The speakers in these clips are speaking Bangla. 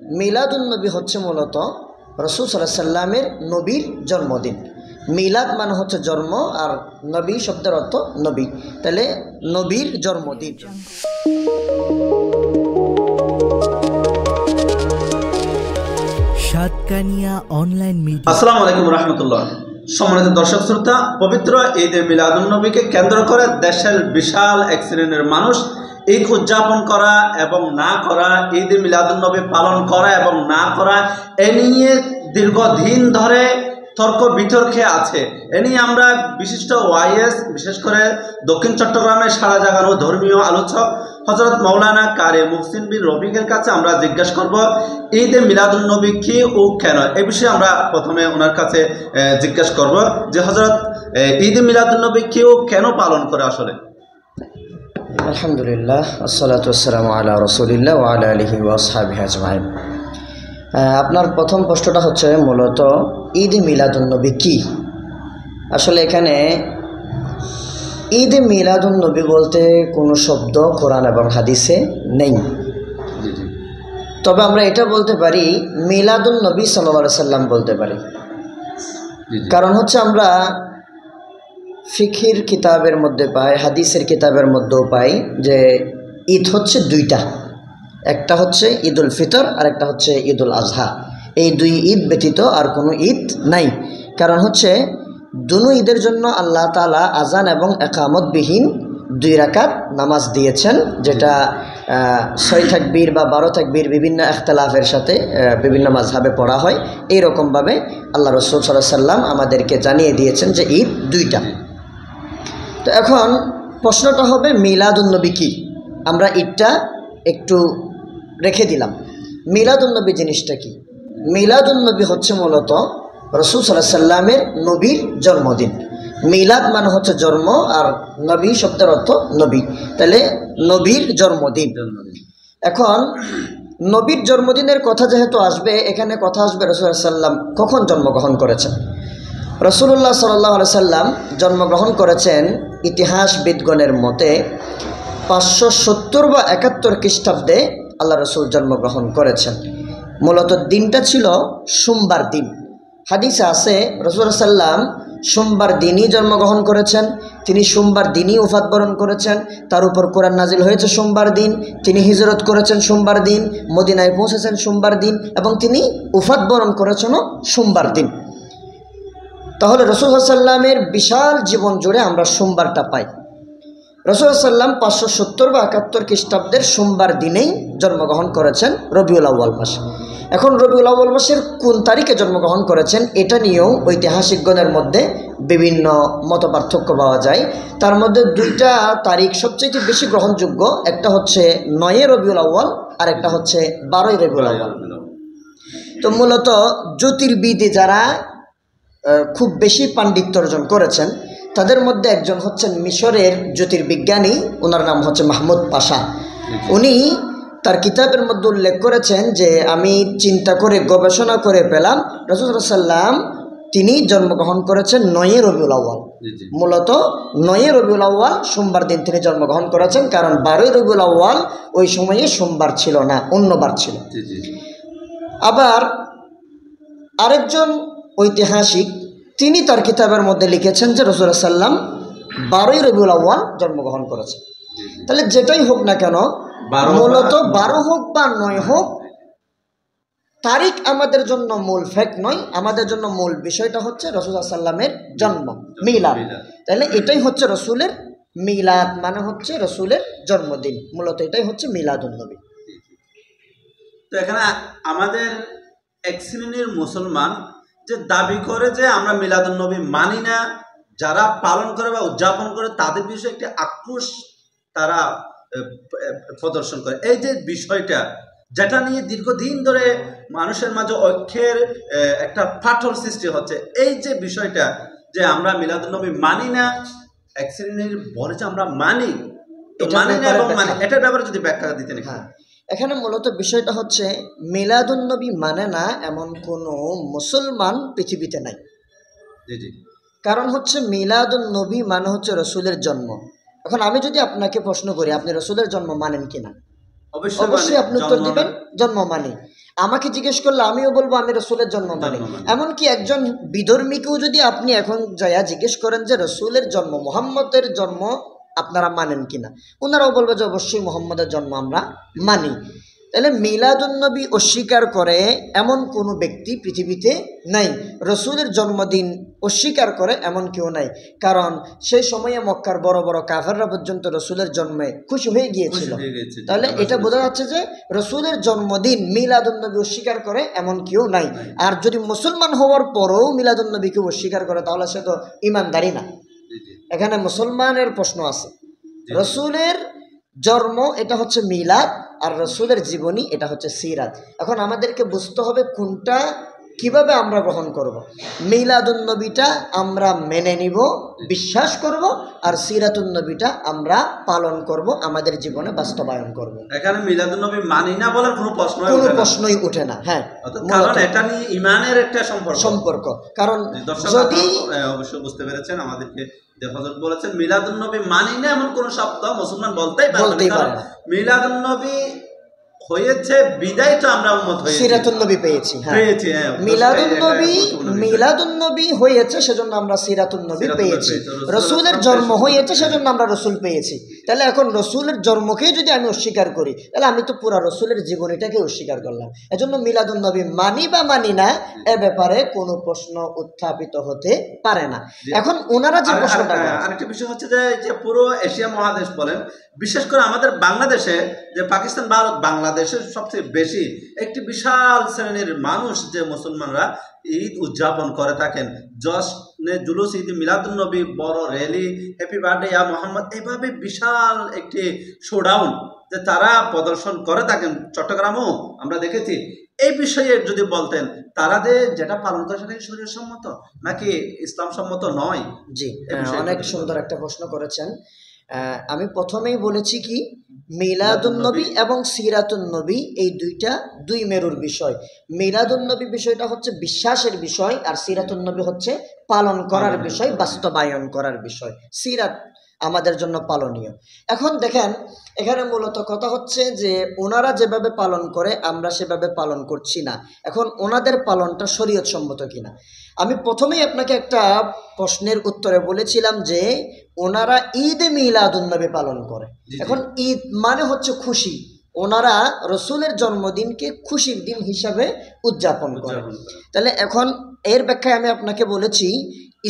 মিলাদুন্নবী হচ্ছে মূলত রাসূল সাল্লাল্লাহু আলাইহি সাল্লামের নবীর জন্মদিন। মিলাদ মানে হচ্ছে জন্ম, আর নবী শব্দের অর্থ নবী, তাহলে নবীর জন্মদিন। Satkania online media. আসসালামু আলাইকুম রাহমাতুল্লাহ। সম্মানিত দর্শক শ্রোতা, পবিত্র ঈদ মিলাদুন্নবীকে কেন্দ্র করে দেশের বিশাল এক শ্রেণীর মানুষ ঈদ উদযাপন করা এবং না করা, ঈদ মিলাদুন্নবী পালন করা এবং না করা, এ নিয়ে দীর্ঘদিন ধরে তর্ক বিতর্কে আছে। এ নিয়ে আমরা বিশিষ্ট ওয়াইএস, বিশেষ করে দক্ষিণ চট্টগ্রামের সারা জাগানো ধর্মীয় আলোচক হযরত মাওলানা কারি মুহসিন বিন রফিকের কাছে আমরা জিজ্ঞাসা করব ঈদে মিলাদুন্নবী কি ও কেন। এই বিষয়ে আমরা প্রথমে ওনার কাছে জিজ্ঞাসা করব যে হযরত ঈদে মিলাদুন্নবী কি ও কেন পালন করে আসলে। আলহামদুলিল্লাহ, আসসালাতু ওয়াসসালামু আলা রাসূলিল্লাহ ওয়া আলা আলিহি ওয়া আসহাবিহি আজমাইন। আপনার প্রথম প্রশ্নটা হচ্ছে মূলত ঈদ মিলাদুন্নবী কি। আসলে এখানে ঈদ মিলাদুন্নবী বলতে কোনো শব্দ কোরআন এবং হাদিসে নেই, তবে আমরা এটা বলতে পারি মিলাদুন্নবী সাল্লাল্লাহু আলাইহি সাল্লাম বলতে পারি। কারণ হচ্ছে আমরা ফিকহির কিতাবের মধ্যে পাই, হাদিসের কিতাবের মধ্যেও পাই যে ঈদ হচ্ছে দুইটা, একটা হচ্ছে ঈদুল ফিতর আর একটা হচ্ছে ঈদুল আজহা। এই দুই ঈদ ব্যতীত আর কোনো ঈদ নাই। কারণ হচ্ছে দুনো ঈদের জন্য আল্লাহ তাআলা আজান এবং একামতবিহীন 2 রাকাত নামাজ দিয়েছেন, যেটা 6 তাকবীর বা 12 তাকবীর বিভিন্ন ইখতিলাফের সাথে বিভিন্ন মাযহাবে পড়া হয়। এইরকমভাবে আল্লাহ রাসূল সাল্লাল্লাহু আলাইহি সাল্লাম আমাদেরকে জানিয়ে দিয়েছেন যে ঈদ দুইটা। তো এখন প্রশ্নটা হবে মিলাদুন্নবী কি। আমরা ঈদটা একটু রেখে দিলাম। মিলাদুন্নবী জিনিসটা কি? মিলাদুন্নবী হচ্ছে মূলত রাসূল সাল্লাল্লাহু আলাইহি সাল্লামের নবীর জন্মদিন। মিলাদ মানে হচ্ছে জন্ম, আর নবী শব্দের অর্থ নবী, তাহলে নবীর জন্মদিন। এখন নবীর জন্মদিনের কথা যেহেতু আসবে, এখানে কথা আসবে রাসূল সাল্লাল্লাহু আলাইহি সাল্লাম কখন জন্মগ্রহণ করেছেন। রাসূলুল্লাহ সাল্লাল্লাহু আলাইহি সাল্লাম জন্মগ্রহণ করেছেন ইতিহাসবিদগণের মতে 570 বা 71 খ্রিস্টাব্দে আল্লাহ রসুল জন্মগ্রহণ করেছেন। মূলত দিনটা ছিল সোমবার দিন। হাদিসে আছে রাসূল সাল্লাম সোমবার দিনই জন্মগ্রহণ করেছেন, তিনি সোমবার দিনই ওফাত বরণ করেছেন, তার উপর কোরআন নাজিল হয়েছে সোমবার দিন, তিনি হিজরত করেছেন সোমবার দিন, মদিনায় পৌঁছেছেন সোমবার দিন, এবং তিনি ওফাত বরণ করেছেনও সোমবার দিন। তাহলে রাসূল সাল্লামের বিশাল জীবন জুড়ে আমরা সোমবারটা পাই। রাসূল সাল্লাম 570 বা 71 খ্রিস্টাব্দের সোমবার দিনেই জন্মগ্রহণ করেছেন রবিউল আউয়াল মাসে। এখন রবিউল আউয়াল মাসের কোন তারিখে জন্মগ্রহণ করেছেন এটা নিয়েও ঐতিহাসিকগণের মধ্যে বিভিন্ন মতপার্থক্য পাওয়া যায়। তার মধ্যে 2টা তারিখ সবচেয়ে বেশি গ্রহণযোগ্য, একটা হচ্ছে 9 রবিউল আউয়াল আর একটা হচ্ছে 12 রবিউল আউয়াল। তো মূলত জ্যোতির্বিদে যারা খুব বেশি পাণ্ডিত্য অর্জন করেছেন তাদের মধ্যে একজন হচ্ছেন মিশরের জ্যোতির্বিজ্ঞানী, ওনার নাম হচ্ছে মাহমুদ পাশা। উনি তার কিতাবের মধ্যে উল্লেখ করেছেন যে আমি চিন্তা করে গবেষণা করে পেলাম রাসূল সাল্লাল্লাহু আলাইহি সাল্লাম তিনি জন্মগ্রহণ করেছেন 9 রবিউল আউয়াল। মূলত 9 রবিউল আউয়াল সোমবার দিন তিনি জন্মগ্রহণ করেছেন, কারণ 12 রবিউল আউয়াল ওই সময়ে সোমবার ছিল না, অন্যবার ছিল। আবার আরেকজন ঐতিহাসিক তিনি তার কিতাবের মধ্যে লিখেছেন যে রাসূল সাল্লাম 12 রবিউল আউয়াল জন্মগ্রহণ করেছেন। তাহলে যেটাই হোক না কেন, মূলত 12 হোক বা 9 হোক, তারিখ আমাদের জন্য মূল ফ্যাক্ট নয়। আমাদের জন্য মূল বিষয়টা হচ্ছে রাসূল সাল্লামের জন্ম, মিলাদ। তাহলে এটাই হচ্ছে রসুলের মিলাদ, মানে হচ্ছে রসুলের জন্মদিন। মূলত এটাই হচ্ছে মিলাদুন্নবী। তো এখানে আমাদের এক শ্রেণীর মুসলমান যে দাবি করে যে আমরা মিলাদুন্নবী মানি না, যারা পালন করে বা উদযাপন করে তাদের বিষয়ে একটি আক্রোশ তারা প্রদর্শন করে। এই যে বিষয়টা, যেটা নিয়ে দীর্ঘদিন ধরে মানুষের মাঝে ঐক্যের একটা ফাটল সৃষ্টি হচ্ছে, এই যে বিষয়টা যে আমরা মিলাদুন্নবী মানি না, এক শ্রেণীর বলে যে আমরা মানি, তো মানি না এবং মানি, এটার ব্যাপারে যদি ব্যাখ্যা দিতেন। এখানে মূলত বিষয়টা হচ্ছে মিলাদুন্নবী মানে না এমন কোনো মুসলমান পৃথিবীতে নাই। কারণ হচ্ছে মিলাদুন্নবী মানে হচ্ছে রসুলের জন্ম। এখন আমি যদি আপনাকে প্রশ্ন করি আপনি রসুলের জন্ম মানেন কিনা, অবশ্যই আপনি উত্তর দিবেন জন্ম মানি। আমাকে জিজ্ঞেস করলে আমিও বলবো আমি রসুলের জন্ম মানি। এমনকি একজন বিধর্মীকেও যদি আপনি এখন যাইয়া জিজ্ঞেস করেন যে রসুলের জন্ম, মোহাম্মদের জন্ম আপনারা মানেন কিনা, ওনারাও বলবে যে অবশ্যই মোহাম্মদের জন্ম আমরা মানি। তাহলে মিলাদুন্নবী অস্বীকার করে এমন কোনো ব্যক্তি পৃথিবীতে নাই, রসুলের জন্মদিন অস্বীকার করে এমন কেউ নাই। কারণ সেই সময়ে মক্কার বড় বড় কাফেররা পর্যন্ত রসুলের জন্মে খুশি হয়ে গিয়েছিল। তাহলে এটা বোঝা যাচ্ছে যে রসুলের জন্মদিন মিলাদুন্নবী অস্বীকার করে এমন কেউ নাই। আর যদি মুসলমান হওয়ার পরেও মিলাদুন্নবীকে অস্বীকার করে তাহলে সে তো ইমানদারি না। এখানে মুসলমানের প্রশ্ন আছে। রসুলের জন্ম এটা হচ্ছে মিলাদ, আর রসুলের জীবনী এটা হচ্ছে সিরাত। এখন আমাদেরকে বুঝতে হবে কোনটা কিভাবে আমরা গ্রহণ করব। মিলাদুন্নবীটা আমরা মেনে নিব, বিশ্বাস করব, আর সিরাতুন্নবীটা আমরা পালন করব, আমাদের জীবনে বাস্তবায়ন করব। এখানে মিলাদুন্নবী মানি না বলার কোনো প্রশ্নই ওঠে না। হ্যাঁ, কারণ এটা নিয়ে ঈমানের একটা সম্পর্ক। কারণ যদি অবশ্যই বুঝতে পেরেছেন, আমাদেরকে হযরত বলেছেন মিলাদুন্নবী মানি না এমন কোন শব্দ মুসলমান বলতেই পারে না। মিলাদুন্নবী হয়েছে বিদায় তো আমরা উম্মত হয়েছি, সিরাতুন্নবী পেয়েছি। মিলাদুন্নবী হয়েছে সেজন্য আমরা সিরাতুন্নবী পেয়েছি। রসুলের জন্ম হয়েছে সেজন্য আমরা রসুল পেয়েছি। তাহলে এখন রসুলের জন্মকেই যদি আমি অস্বীকার করি তাহলে আমি তো পুরা রসুলের জীবনীটাকে অস্বীকার করলাম। এজন্য মিলাদুন্নবী মানি বা মানি না এ ব্যাপারে কোনো প্রশ্ন উত্থাপিত হতে পারে না। এখন ওনারা যে প্রশ্নটা, আরেকটা বিষয় হচ্ছে যে পুরো এশিয়া মহাদেশ বলেন, বিশেষ করে আমাদের বাংলাদেশে, যে পাকিস্তান, ভারত, বাংলাদেশের সবচেয়ে বেশি একটি বিশাল শ্রেণীর মানুষ যে মুসলমানরা ঈদ উদযাপন করে থাকেন। জশ্নে জুলুস, ঈদ মিলাদুন্নবী, বড় র্যালি, হ্যাপি বার্থডে ইয়া মোহাম্মদ, এভাবে বিশাল একটি শোডাউন যে তারা প্রদর্শন করে থাকেন। চট্টগ্রামও আমরা দেখেছি। এই বিষয়ে যদি বলতেন, তারা যেটা পালন করে সেটা শরীয়ত সম্মত নাকি ইসলাম সম্মত নয়? জি, অনেক সুন্দর একটা প্রশ্ন করেছেন। আমি প্রথমেই বলেছি কি, মিলাদুন্নবী এবং সিরাতুন্নবী এই দুই মেরুর বিষয়। মিলাদুন্নবী বিষয়টা হচ্ছে বিশ্বাসের বিষয়, আর সিরাতুন্নবী হচ্ছে পালন করার বিষয়, বাস্তবায়ন করার বিষয়। সিরাত আমাদের জন্য পালনীয়। এখন দেখেন, এখানে মূলত কথা হচ্ছে যে ওনারা যেভাবে পালন করে আমরা সেভাবে পালন করছি না। এখন ওনাদের পালনটা শরীয়ত সম্মত কিনা। আমি প্রথমেই আপনাকে একটা প্রশ্নের উত্তরে বলেছিলাম যে ওনারা ঈদে মিলাদুন্নবী পালন করে। এখন ঈদ মানে হচ্ছে খুশি, ওনারা রসুলের জন্মদিনকে খুশির দিন হিসাবে উদযাপন করে। তাহলে এখন এর ব্যাখ্যায় আমি আপনাকে বলেছি,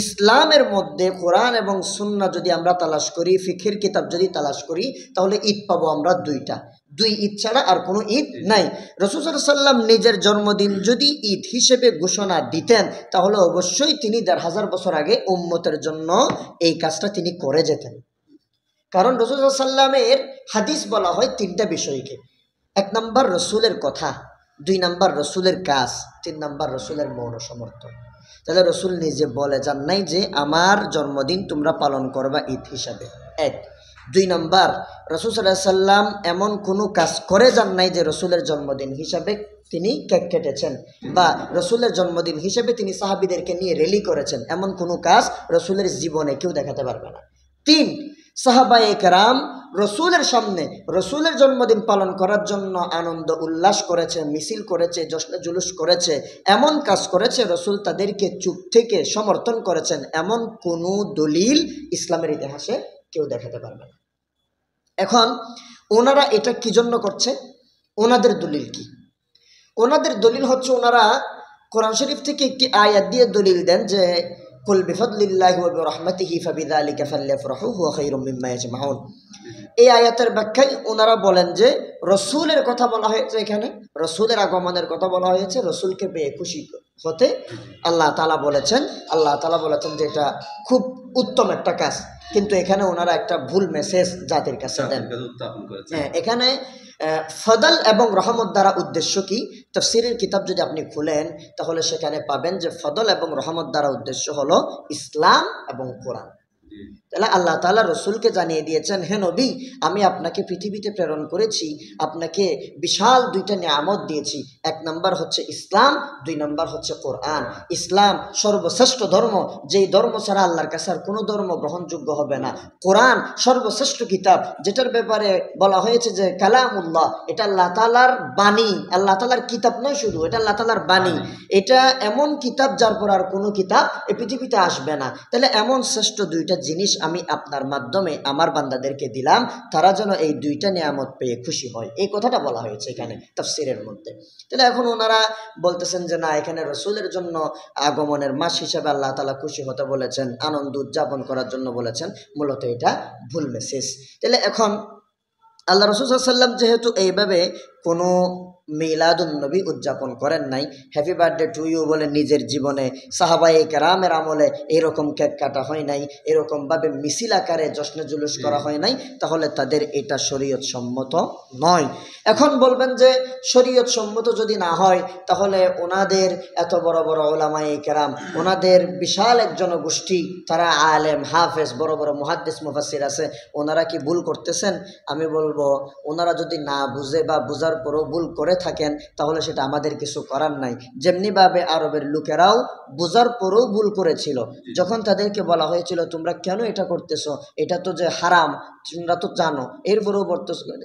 ইসলামের মধ্যে কোরআন এবং সুন্নাহ যদি আমরা তালাশ করি, ফিকহের কিতাব যদি তালাশ করি, তাহলে ঈদ পাবো আমরা দুই ঈদ ছাড়া আর কোনো ঈদ নাই। রাসূল সাল্লাল্লাহু আলাইহি ওয়াসাল্লাম নিজের জন্মদিন যদি ঈদ হিসেবে ঘোষণা দিতেন তাহলে অবশ্যই তিনি ১৫০০ বছর আগে উম্মতের জন্য এই কাজটা তিনি করে যেতেন। কারণ রাসূল সাল্লাল্লাহু আলাইহি ওয়াসাল্লামের হাদিস বলা হয় ৩টা বিষয়কে। ১ নম্বর রসুলের কথা, ২ নম্বর রসুলের কাজ, ৩ নম্বর রসুলের মৌন সমর্থন। তাহলে রসুল নিজে বলে যান নাই যে আমার জন্মদিন তোমরা পালন করবা ঈদ হিসাবে, ১। ২ নম্বর, রসুল সাল্লাল্লাহু আলাইহি ওয়াসাল্লাম এমন কোনো কাজ করে যান নাই যে রসুলের জন্মদিন হিসাবে তিনি কেক কেটেছেন বা রসুলের জন্মদিন হিসেবে তিনি সাহাবীদেরকে নিয়ে র্যালি করেছেন, এমন কোনো কাজ রসুলের জীবনে কেউ দেখাতে পারবে না। ৩, সাহাবায়ে কেরাম রসুলের সামনে রসুলের জন্মদিন পালন করার জন্য আনন্দ উল্লাস করেছে, মিছিল করেছে, জশ্নে জুলুস করেছে, এমন কাজ করেছে রসুল তাদেরকে চুপ থেকে সমর্থন করেছেন, এমন কোনো দলিল ইসলামের ইতিহাসে কেউ দেখাতে পারবে না। এখন ওনারা এটা কি জন্য করছে, ওনাদের দলিল কি? ওনাদের দলিল হচ্ছে ওনারা কোরআন শরীফ থেকে একটি আয়াত দিয়ে দলিল দেন যে কুল বিফাদলিল্লাহি ওয়া বিরহমাতিহি ফাবিযালিকা ফালইফরাহু হুয়া খায়রুম মিম্মা ইয়াজমাউন। এই আয়াতের ব্যাখ্যায় ওনারা বলেন যে রসুলের কথা বলা হয়েছে, এখানে রসুলের আগমনের কথা বলা হয়েছে, রসুলকে পেয়ে খুশি হতে আল্লাহ তাআলা বলেছেন যে এটা খুব উত্তম একটা কাজ। কিন্তু এখানে ওনারা একটা ভুল মেসেজ জাতির কাছে দেন। হ্যাঁ, এখানে ফদল এবং রহমত দ্বারা উদ্দেশ্য কি? তাফসীরের কিতাব যদি আপনি খুলেন তাহলে সেখানে পাবেন যে ফদল এবং রহমত দ্বারা উদ্দেশ্য হলো ইসলাম এবং কোরআন। তাহলে আল্লাহ তাআলা রসুলকে জানিয়ে দিয়েছেন, হে নবী, আমি আপনাকে পৃথিবীতে প্রেরণ করেছি, আপনাকে বিশাল দুইটা নিয়ামত দিয়েছি। এক নম্বর হচ্ছে ইসলাম, দুই নম্বর হচ্ছে কোরআন। ইসলাম সর্বশ্রেষ্ঠ ধর্ম, যেই ধর্ম ছাড়া আল্লাহর কাছে আর কোনো ধর্ম গ্রহণযোগ্য হবে না। কোরআন সর্বশ্রেষ্ঠ কিতাব, যেটার ব্যাপারে বলা হয়েছে যে কালামুল্লাহ, এটা আল্লাহ তাআলার বাণী, আল্লাহ তাআলার কিতাব নয় শুধু, এটা আল্লাহ তাআলার বাণী। এটা এমন কিতাব যার পর আর কোনো কিতাব এই পৃথিবীতে আসবে না। তাহলে এমন শ্রেষ্ঠ দুইটা জিনিস আমি আপনার মাধ্যমে আমার বান্দাদেরকে দিলাম, তারা যেন এই দুইটা নিয়ামত পেয়ে খুশি হয়, এই কথাটা বলা হয়েছে এখানে তাফসীরের মধ্যে। তাহলে এখন ওনারা বলতেছেন যে না, এখানে রসুলের জন্য আগমনের মাস হিসেবে আল্লাহ তাআলা খুশি হতে বলেছেন, আনন্দ উদযাপন করার জন্য বলেছেন। মূলত এটা ভুল মেসেজ। তাহলে এখন আল্লাহ রাসূল সাল্লাল্লাহু আলাইহি ওয়াসাল্লাম যেহেতু এইভাবে কোনো মিলাদুন্নবী উদযাপন করেন নাই, হ্যাপি বার্থডে টু ইউ বলে নিজের জীবনে সাহাবায়ে কেরামের আমলে এরকম কেক কাটা হয় নাই, এরকমভাবে মিছিল আকারে জশ্নে জুলুস করা হয় নাই, তাহলে তাদের এটা শরীয়ত সম্মত নয়। এখন বলবেন যে শরীয়ত সম্মত যদি না হয়, তাহলে ওনাদের এত বড় বড় উলামায়ে কেরাম, ওনাদের বিশাল এক জনগোষ্ঠী, তারা আলেম হাফেজ, বড় বড় মুহাদ্দিস মুফাসসির আছে, ওনারা কি ভুল করতেছেন? আমি বলবো, ওনারা যদি না বুঝে বা বুঝার পরও ভুল করে থাকেন, তাহলে সেটা আমাদের কিছু করার নাই। যেমনিভাবে আরবের লোকেরাও বুঝার পরও ভুল করেছিল, যখন তাদেরকে বলা হয়েছিল তোমরা কেন এটা করতেছো, এটা তো যে হারাম তোমরা তো জানো, এরপরও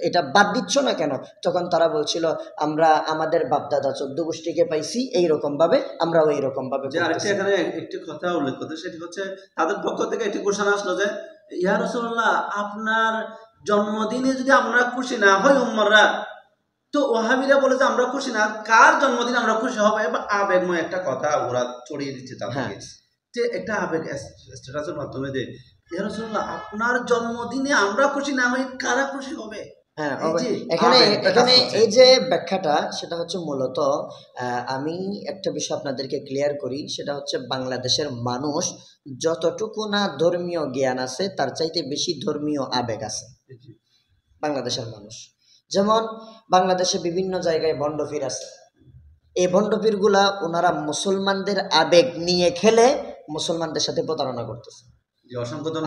এটা বাদ দিচ্ছ না কেন, তখন তারা বলছিল আমরা আমাদের বাপদাদা 14 গোষ্ঠীকে পাইছি এইরকমভাবে, আমরাও এইরকমভাবে। এখানে একটি কথা উল্লেখ করতে, সেটি হচ্ছে তাদের পক্ষ থেকে একটি ঘোষণা আসলো যে ইয়া রাসূলুল্লাহ, আপনার জন্মদিনে যদি আমরা খুশি না হই উম্মররা, তো ওয়াহাবিরা বলে যে আমরা খুশি না, কার জন্মদিন আমরা খুশি হব? এবং আবেগময় একটা কথা ওরা ছড়িয়ে দিচ্ছে তাদেরকে, যে একটা আবেগ স্ট্যাটাসের মাধ্যমে যে ইয়া রাসূলুল্লাহ, আপনার জন্মদিনে আমরা খুশি না হই, কারা খুশি হবে? হ্যাঁ, এখানে এখানে এই যে ব্যাখ্যাটা, সেটা হচ্ছে মূলত আমি একটা বিষয় আপনাদেরকে ক্লিয়ার করি, সেটা হচ্ছে বাংলাদেশের মানুষ যতটুকু না ধর্মীয় জ্ঞান আছে, তার চাইতে বেশি ধর্মীয় আবেগ আছে বাংলাদেশের মানুষ। যেমন বাংলাদেশে বিভিন্ন জায়গায় ভণ্ডপীর আছে, এই ভণ্ডপীরগুলা ওনারা মুসলমানদের আবেগ নিয়ে খেলে মুসলমানদের সাথে প্রতারণা করতেছে।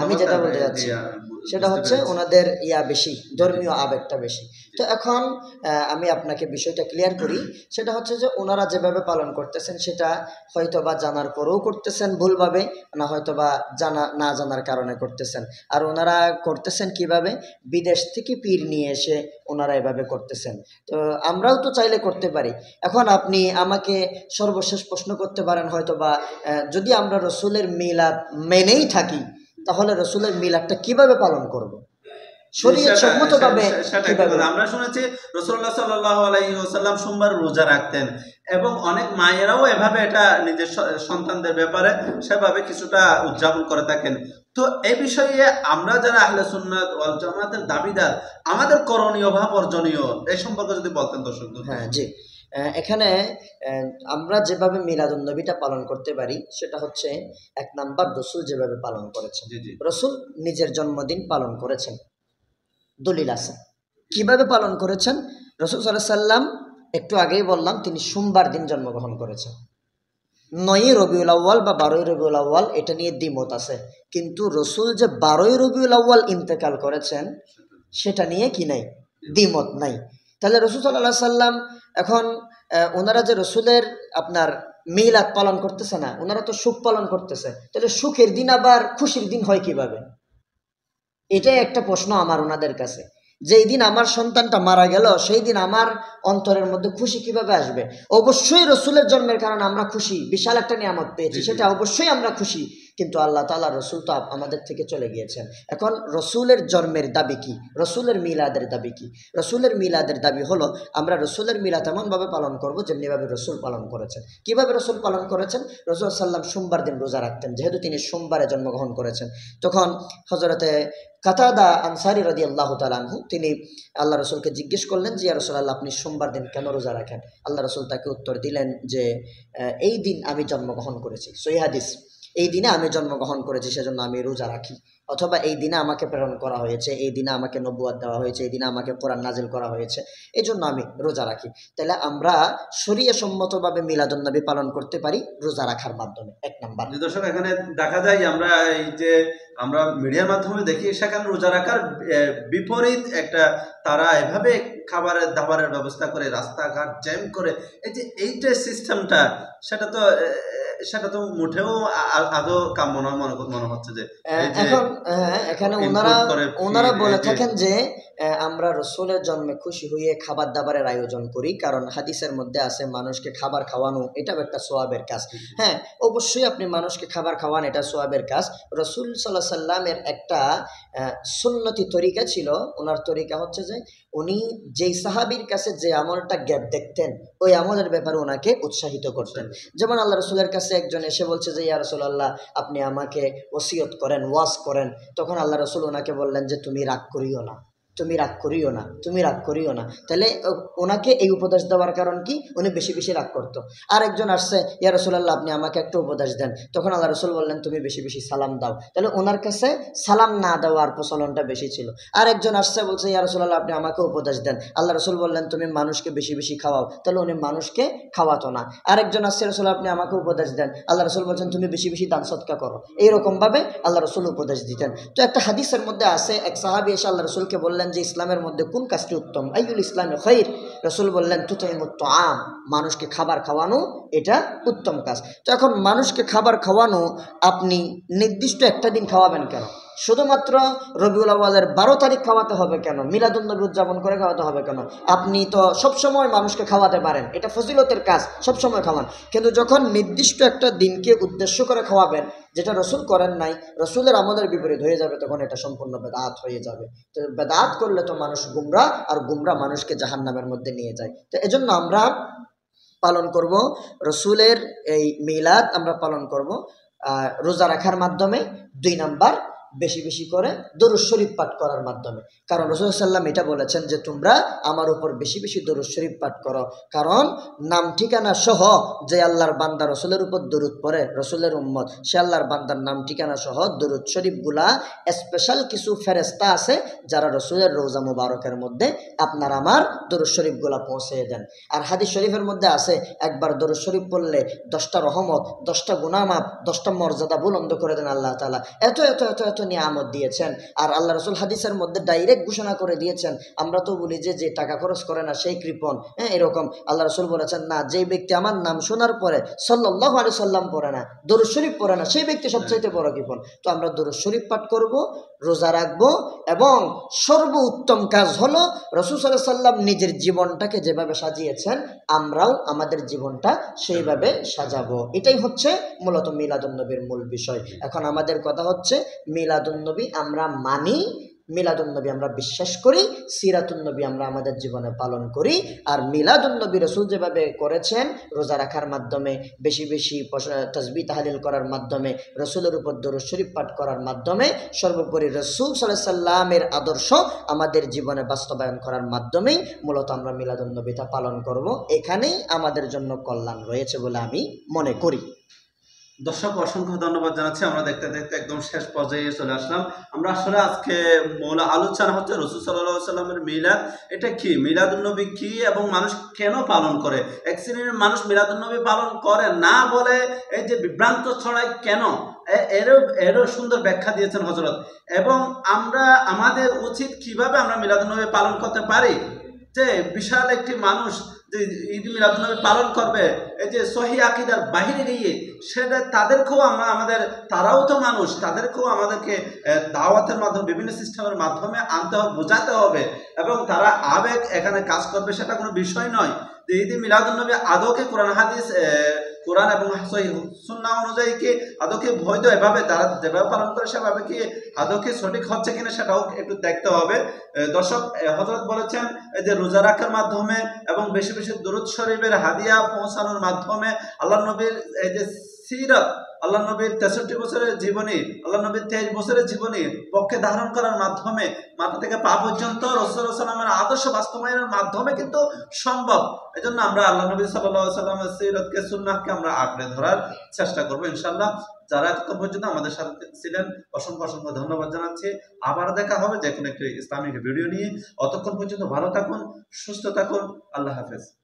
আমি যেটা বলতে যাচ্ছি সেটা হচ্ছে ওনাদের বেশি ধর্মীয় আবেগটা বেশি। তো এখন আমি আপনাকে বিষয়টা ক্লিয়ার করি, সেটা হচ্ছে যে ওনারা যেভাবে পালন করতেছেন সেটা হয়তো বা জানার পরেও করতেছেন ভুলভাবে, না হয়তো বা না জানার কারণে করতেছেন। আর ওনারা করতেছেন কিভাবে? বিদেশ থেকে পীর নিয়ে এসে ওনারা এভাবে করতেছেন। তো আমরাও তো চাইলে করতে পারি। এখন আপনি আমাকে সর্বশেষ প্রশ্ন করতে পারেন হয়তো বা, যদি আমরা রসুলের মিলাদ মেনেই থাকি, তাহলে রসুলের মিলাদটা কিভাবে পালন করব? শরীয়ত সম্মতভাবে কিভাবে? আমরা শুনেছি রাসূলুল্লাহ সাল্লাল্লাহু আলাইহি ওয়াসাল্লাম সোমবার রোজা রাখতেন, এবং অনেক মায়েরাও এভাবে এটা নিজের সন্তানদের ব্যাপারে সেভাবে কিছুটা উদযাপন করে থাকেন। তো এই বিষয়ে আমরা যারা আহলে সুন্নাত ওয়াল জামাতের দাবিদার, আমাদের করণীয় বা বর্জনীয় এই সম্পর্কে যদি বলতেন দর্শকদের। হ্যাঁ, জি। এখানে আমরা যেভাবে মিলাদুন্নবীটা পালন করতে পারি, সেটা হচ্ছে এক নাম্বার রসুল যেভাবে পালন করেছেন। রসুল নিজের জন্মদিন পালন করেছেন, দলিল আছে কিভাবে পালন করেছেন। রসুল সাল্লাল্লাহু আলাইহি সাল্লাম, একটু আগেই বললাম, তিনি সোমবার দিন জন্মগ্রহণ করেছেন। 9ই রবিউল আউয়াল বা 12ই রবিউল আউয়াল, এটা নিয়ে দ্বিমত আছে, কিন্তু রসুল যে 12ই রবিউল আউয়াল ইন্তেকাল করেছেন সেটা নিয়ে কি নাই, দ্বিমত নাই। তাহলে রসুল সাল্লাল্লাহু আলাইহি সাল্লাম, এখন ওনারা যে রসুলের আপনার মিলাদ পালন করতেছে না, ওনারা তো সুখ পালন করতেছে, তাহলে সুখের দিন আবার খুশির দিন হয় কিভাবে? এটাই একটা প্রশ্ন আমার ওনাদের কাছে। যেই দিন আমার সন্তানটা মারা গেল, সেই দিন আমার অন্তরের মধ্যে খুশি কিভাবে আসবে? অবশ্যই রসুলের জন্মের কারণে আমরা খুশি, বিশাল একটা নিয়ামত পেয়েছি, সেটা অবশ্যই আমরা খুশি, কিন্তু আল্লাহ তাআলা রসুল তো আমাদের থেকে চলে গিয়েছেন। এখন রসুলের জন্মের দাবি কি? রসুলের মিলাদের দাবি কি? রসুলের মিলাদের দাবি হলো আমরা রসুলের মিলাদ এমনভাবে পালন করব যেমনিভাবে রসুল পালন করেছেন। কিভাবে রসুল পালন করেছেন? রসুল সাল্লাম সোমবার দিন রোজা রাখতেন, যেহেতু তিনি সোমবারে জন্মগ্রহণ করেছেন। তখন হযরতে কাতাদা আনসারী রাদিয়াল্লাহু তাআলা আনহু, তিনি আল্লাহ রসুলকে জিজ্ঞেস করলেন যে ইয়া রাসূলুল্লাহ, আপনি সোমবার দিন কেন রোজা রাখেন? আল্লাহ রসুল তাকে উত্তর দিলেন যে এই দিন আমি জন্মগ্রহণ করেছি, সহিহ হাদিস, এই দিনে আমি জন্মগ্রহণ করেছি, সেজন্য আমি রোজা রাখি। অথবা এই দিনে আমাকে প্রেরণ করা হয়েছে, এই দিনে আমাকে নবুয়ত দেওয়া হয়েছে, এই দিনে আমাকে কোরআন নাজিল করা হয়েছে, এই জন্য আমি রোজা রাখি। তাহলে আমরা শরীয়ত সম্মতভাবে মিলাদুন্নবী পালন করতে পারি রোজা রাখার মাধ্যমে। এক নাম্বার। দর্শক, এখানে দেখা যায় আমরা এই যে আমরা মিডিয়ার মাধ্যমে দেখি সেখানে রোজা রাখার বিপরীত একটা তারা এভাবে খাবারের দাবারের ব্যবস্থা করে, রাস্তাঘাট জ্যাম করে, এই যে এইটা সিস্টেমটা, সেটা তো মোটেও আদৌ কাম্য নয় মনে হচ্ছে। যে এখন এখানে ওনারা বলে থাকেন যে আমরা রসুলের জন্মে খুশি হয়ে খাবার দাবারের আয়োজন করি, কারণ হাদিসের মধ্যে আছে মানুষকে খাবার খাওয়ানো এটাও একটা সোয়াবের কাজ। হ্যাঁ, অবশ্যই আপনি মানুষকে খাবার খাওয়ান, এটা সোয়াবের কাজ। রসুল সাল্লাল্লাহু আলাইহি সাল্লামের একটা সুন্নতি তরিকা ছিল। ওনার তরিকা হচ্ছে যে উনি যেই সাহাবীর কাছে যে আমলটা গ্যাপ দেখতেন ওই আমলের ব্যাপারে ওনাকে উৎসাহিত করতেন। যেমন আল্লাহ রসুলের কাছে একজন এসে বলছে যে ইয়া রাসূলুল্লাহ, আপনি আমাকে ওসিয়ত করেন, ওয়াজ করেন। তখন আল্লাহ রসুল ওনাকে বললেন যে তুমি রাগ করিও না, তুমি রাগ করিও না, তুমি রাগ করিও না। তাহলে ওনাকে এই উপদেশ দেওয়ার কারণ কি? উনি বেশি বেশি রাগ করতো। আর একজন আসছে, ইয়া রাসূলুল্লাহ আপনি আমাকে একটা উপদেশ দেন। তখন আল্লাহ রসুল বললেন তুমি বেশি বেশি সালাম দাও। তাহলে ওনার কাছে সালাম না দেওয়ার প্রচলনটা বেশি ছিল। আর একজন আসছে বলছে ইয়া রাসূলুল্লাহ আপনি আমাকে উপদেশ দেন। আল্লাহ রসুল বললেন তুমি মানুষকে বেশি বেশি খাওয়াও। তাহলে উনি মানুষকে খাওয়াতো না। আর একজন আসছে, রাসূলুল্লাহ আপনি আমাকে উপদেশ দেন। আল্লাহ রসুল বলছেন তুমি বেশি বেশি দান সদকা করো। এইরকমভাবে আল্লাহ রসুল উপদেশ দিতেন। তো একটা হাদিসের মধ্যে আছে, এক সাহাবী এসে আল্লাহ রসুলকে বললেন যে ইসলামের মধ্যে কোন কাজটি উত্তম? আইয়ুল ইসলামে খাইর? রসুল বললেন তুতাইমুত তাআম, মানুষকে খাবার খাওয়ানো এটা উত্তম কাজ। তো এখন মানুষকে খাবার খাওয়ানো আপনি নির্দিষ্ট একটা দিন খাওয়াবেন কেন? শুধুমাত্র রবিউল আউয়ালের 12 তারিখ খাওয়াতে হবে কেন? মিলাদুন্নবী উদযাপন করে খাওয়াতে হবে কেন? আপনি তো সবসময় মানুষকে খাওয়াতে পারেন, এটা ফজিলতের কাজ, সবসময় খাওয়ান। কিন্তু যখন নির্দিষ্ট একটা দিনকে উদ্দেশ্য করে খাওয়াবেন, যেটা রসুল করেন নাই, রসুলের আমাদের বিপরীত হয়ে যাবে, তখন এটা সম্পূর্ণ বেদাত হয়ে যাবে। তো বেদাত করলে তো মানুষ গুমরা, আর গুমরা মানুষকে জাহান্নামের মধ্যে নিয়ে যায়। তো এজন্য আমরা পালন করব রসুলের এই মিলাদ, আমরা পালন করব রোজা রাখার মাধ্যমে। 2 নাম্বার, বেশি বেশি করে দরুদ শরীফ পাঠ করার মাধ্যমে। কারণ রাসূল সাল্লাল্লাহু আলাইহি ওয়াসাল্লাম এটা বলেছেন যে তোমরা আমার উপর বেশি বেশি দরুদ শরীফ পাঠ করো। কারণ নাম ঠিকানা সহ যে আল্লাহর বান্দা রসুলের উপর দরুদ পড়ে, রসুলের উম্মত, সে আল্লাহর বান্দার নাম ঠিকানা সহ দরুদ শরীফগুলা স্পেশাল কিছু ফেরেশতা আছে যারা রসুলের রওজা মুবারকের মধ্যে আপনার আমার দরুদ শরীফগুলা পৌঁছে দেন। আর হাদিস শরীফের মধ্যে আছে একবার দরুদ শরীফ পড়লে 10টা রহমত, 10টা গুনাহ মাফ, 10টা মর্যাদা বুলন্দ করে দেন আল্লাহ তাআলা। এত এত এত এত নিয়ামত দিয়েছেন। আর আল্লাহ রসুল হাদিসের মধ্যে ডাইরেক্ট ঘোষণা করে দিয়েছেন, আমরা তো বলি যে টাকা খরচ করে না সেই কৃপণ, হ্যাঁ এরকম। আল্লাহ রসুল বলেছেন না, যে ব্যক্তি আমার নাম শোনার পরে সাল্লাল্লাহু আলাইহি সাল্লাম পড়ে না, দরুদ শরীফ পড়ে না, সেই ব্যক্তি সবচাইতে বড় কৃপণ। তো আমরা দরুদ শরীফ পাঠ করব, রোজা রাখবো, এবং সর্বোত্তম কাজ হলো রাসূল সাল্লাল্লাহু আলাইহি সাল্লাম নিজের জীবনটাকে যেভাবে সাজিয়েছেন আমরাও আমাদের জীবনটা সেইভাবে সাজাবো। এটাই হচ্ছে মূলত মিলাদুন্নবীর মূল বিষয়। এখন আমাদের কথা হচ্ছে মিলাদুন্নবী আমরা মানি, মিলাদুন্নবী আমরা বিশ্বাস করি, সিরাতুন্নবী আমরা আমাদের জীবনে পালন করি। আর মিলাদুন্নবী রসুল যেভাবে করেছেন রোজা রাখার মাধ্যমে, বেশি বেশি তাসবিহ তাহলিল করার মাধ্যমে, রসুলের উপর দরুদ শরীফ পাঠ করার মাধ্যমে, সর্বোপরি রসুল সাল্লাল্লাহু আলাইহি সাল্লামের আদর্শ আমাদের জীবনে বাস্তবায়ন করার মাধ্যমেই মূলত আমরা মিলাদুন্নবীটা পালন করব। এখানেই আমাদের জন্য কল্যাণ রয়েছে বলে আমি মনে করি। দর্শক, অসংখ্য ধন্যবাদ জানাচ্ছি। আমরা দেখতে দেখতে একদম শেষ পর্যায়ে চলে আসলাম। আমরা আসলে আজকে মূল আলোচনা হচ্ছে রাসূল সাল্লাল্লাহু আলাইহি ওয়াসাল্লামের মিলাদ, এটা কি, মিলাদুন্নবী কি এবং মানুষ কেন পালন করে। এক শ্রেণীর মানুষ মিলাদুন্নবী পালন করে না বলে এই যে বিভ্রান্ত ছড়ায় কেন, এরও সুন্দর ব্যাখ্যা দিয়েছেন হযরত। এবং আমরা আমাদের উচিত কিভাবে আমরা মিলাদুন্নবী পালন করতে পারি। যে বিশাল একটি মানুষ যে ঈদ মিলাদুন্নবী পালন করবে, এই যে সহিহ আকীদার বাহিরে গিয়ে, সেটা তাদেরকেও তারাও তো মানুষ, তাদেরকেও আমাদেরকে দাওয়াতের মাধ্যমে, বিভিন্ন সিস্টেমের মাধ্যমে আনতে হবে, বোঝাতে হবে, এবং তারা আবেগ এখানে কাজ করবে সেটা কোনো বিষয় নয়। যে ঈদ মিলাদুন্নবী আদৌকে কোরআন হাদিস, কোরআন এবং সহিহ সুন্নাহ অনুযায়ী কি আদৌকে বৈধ, এভাবে তারা যেভাবে পালন করে সেভাবে কি আদৌকে সঠিক হচ্ছে কিনা সেটাও একটু দেখতে হবে। দর্শক, হযরত বলেছেন যে রোজা রাখার মাধ্যমে এবং বেশি বেশি দুরূদ শরীফের হাদিয়া পৌঁছানোর মাধ্যমে, আল্লাহ নবীর এই যে সিরাত আল্লাহ নবীর 63 বছরের জীবনী, আল্লাহ নবীর 23 বছরের জীবনী পক্ষে ধারণ করার মাধ্যমে মাথা থেকে পা পর্যন্ত রাসূলুল্লাহ সাল্লাল্লাহু আলাইহি ওয়াসাল্লামের আদর্শ বাস্তবায়নের মাধ্যমে কিন্তু সম্ভব। এজন্য আমরা আল্লাহ নবী সাল্লাল্লাহু আলাইহি ওয়াসাল্লামের সিরাতকে, সুন্নাহকে আমরা আঁকড়ে ধরার চেষ্টা করব ইনশাআল্লাহ। যারা এতক্ষণ পর্যন্ত আমাদের সাথে ছিলেন অসংখ্য অসংখ্য ধন্যবাদ জানাচ্ছি। আবার দেখা হবে যে কোনো একটি ইসলামিক ভিডিও নিয়ে। অতক্ষণ পর্যন্ত ভালো থাকুন, সুস্থ থাকুন। আল্লাহ হাফেজ।